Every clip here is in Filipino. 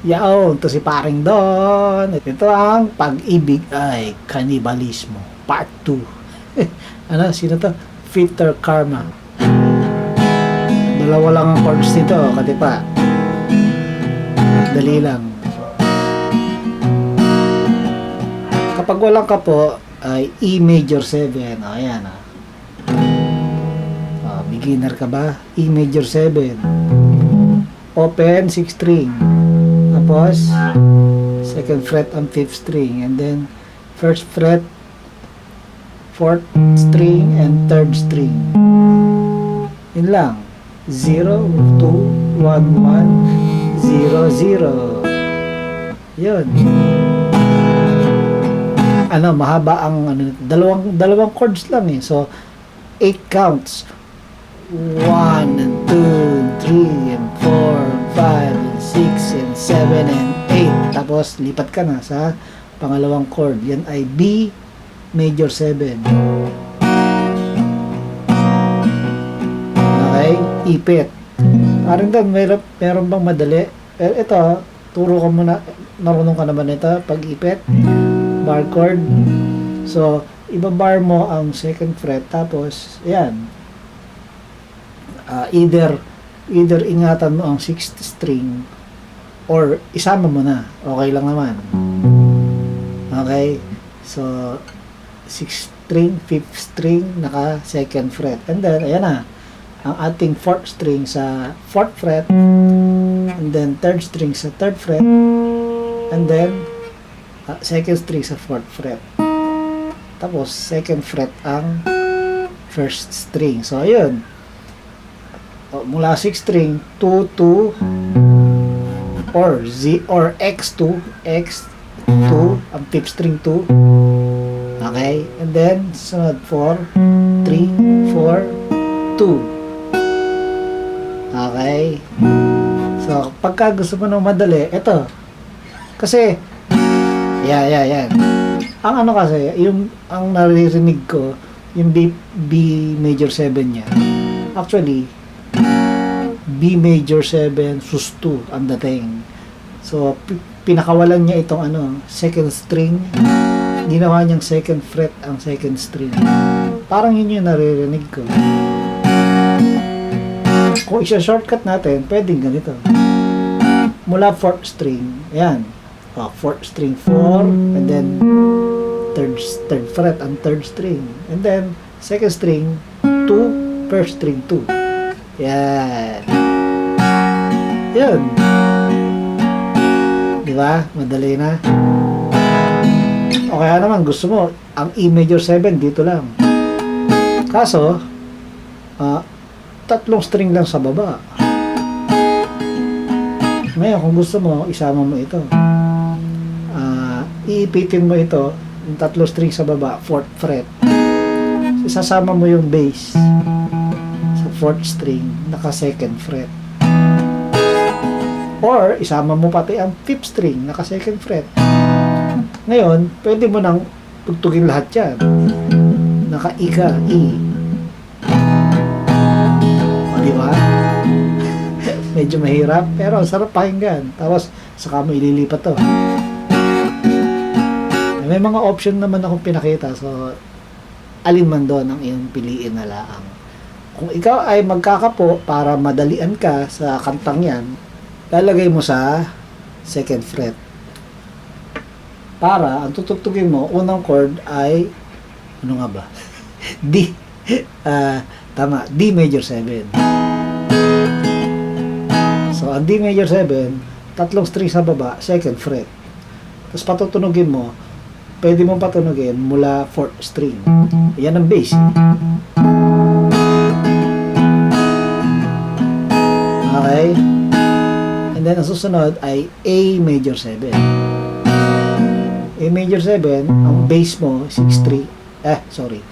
Yaon, to si paring Don. Ito ang Pag-ibig ay Kanibalismo, Part 2. Ano, sino to? Filter Karma. Dalawa lang ang chords nito, katipa. Dali lang. Kapag walang kapo, ay E major 7. O, ayan. Beginner ka ba? E major 7. Open 6 string. Tapos, second fret ang 5th string. And then, first fret, 4th string, and 3rd string. Yun lang. 0, 2, 1, 1, 0, 0. Yun. Ano, mahaba ang ano, dalawang chords lang eh. So, 8 counts. 1 and 2, 3 and 4, 5 and 6 and 7 and 8. Tapos, lipat ka na sa pangalawang chord. Yan ay B major 7. Okay? Ipit. Parang doon, meron bang madali? Ito, turo ka muna. Marunong ka naman ito, pag-ipit. Bar chord. So, ibabar mo ang second fret. Tapos, ayan. Either ingatan mo ang 6th string or isama mo na. Okay lang naman. Okay? So, 6th string, 5th string, naka second fret. And then, ayan na. Ang ating 4th string sa 4th fret. And then, 3rd string sa 3rd fret. And then, second string sa 4th fret. Tapos, second fret ang first string. So, ayun. Mula 6 string, 2, 2, or X2, X2, ang 5th string 2. Okay? And then, sunod 4, 3, 4, 2. Okay? So, pagka gusto mo ng madali, ito. Kasi, yan. Ang ano kasi, ang naririnig ko, yung B major 7 niya. Actually, B major 7 sus 2 ang dating. So, pinakawalan niya itong second string. Ginawa niyang second fret ang second string. Parang yun yung naririnig ko. Kung isa-shortcut natin, pwedeng ganito. Mula 4th string, ayan. 4th string 4, and then third fret ang 3rd string. And then, second string 2, first string 2. Yan. Yun. Diba? Madali na. O kaya naman, gusto mo, ang E major 7 dito lang. Kaso, 3 string lang sa baba. Ngayon, kung gusto mo, isama mo ito. Iipitin mo ito, yung 3 string sa baba, 4th fret. Isasama mo yung bass sa 4th string, naka 2nd fret. Or, isama mo pati ang 5th string, naka 2nd fret. Ngayon, pwede mo nang tugtugin lahat yan. Naka E ka, E. O, diba? Medyo mahirap, pero sarap pakinggan. Tapos, saka mo ililipat to. May mga option naman akong pinakita, so alin man doon ang iyong piliin na laang. Kung ikaw ay magkakapo para madalian ka sa kantang yan, lalagay mo sa second fret. Para ang tutugtugin mo, unang chord ay ano nga ba? D. Tama, D major 7. So, ang D major 7, 3 string sa baba, second fret. Tapos patutunugin mo, pwede mong patunugin mula 4th string. Yan ang bass. Okay? And then, ang susunod ay A major 7. A major 7, ang bass mo, 6-3. Sorry.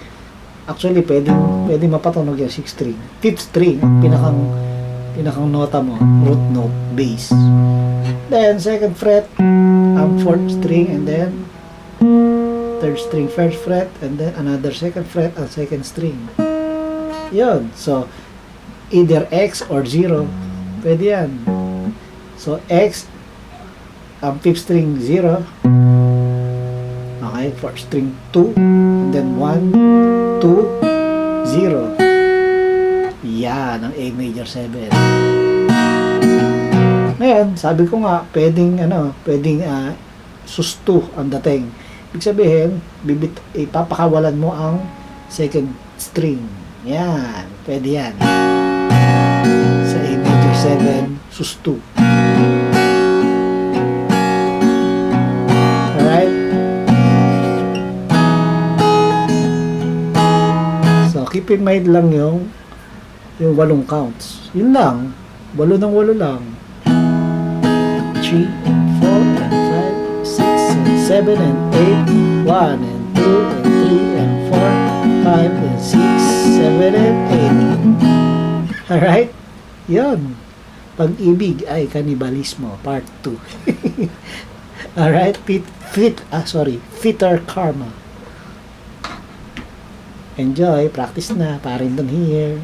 Actually, pwede mapatunog yan, 6-3. 5th string, pinakang nota mo, root note, bass. Then, second fret, ang 4th string, and then 3rd string, 1st fret, and then another 2nd fret and 2nd string. Yun. So, either X or 0. Pwede yan. So, X, fifth string 0. Okay, fourth string 2, and then 1, 2, 0. Yan, ang A major 7. Ngayon, sabi ko nga, pwedeng sus 2 ang dating. Ibig sabihin, ipapakawalan mo ang second string. Yan, pwede yan. Sa A major 7, sus 2. Alright? So, keep in mind lang yung 8 counts. Yun lang. 8 ng 8 lang. 3 and 4 and 5, 6 and 7 and 8, 1 and 2 and 3 and 4, 5 and 6, 7 and 8. Alright? Yun. Pag-ibig ay kanibalismo, part 2. Alright? Fitter karma. Enjoy. Practice na. Parindon here.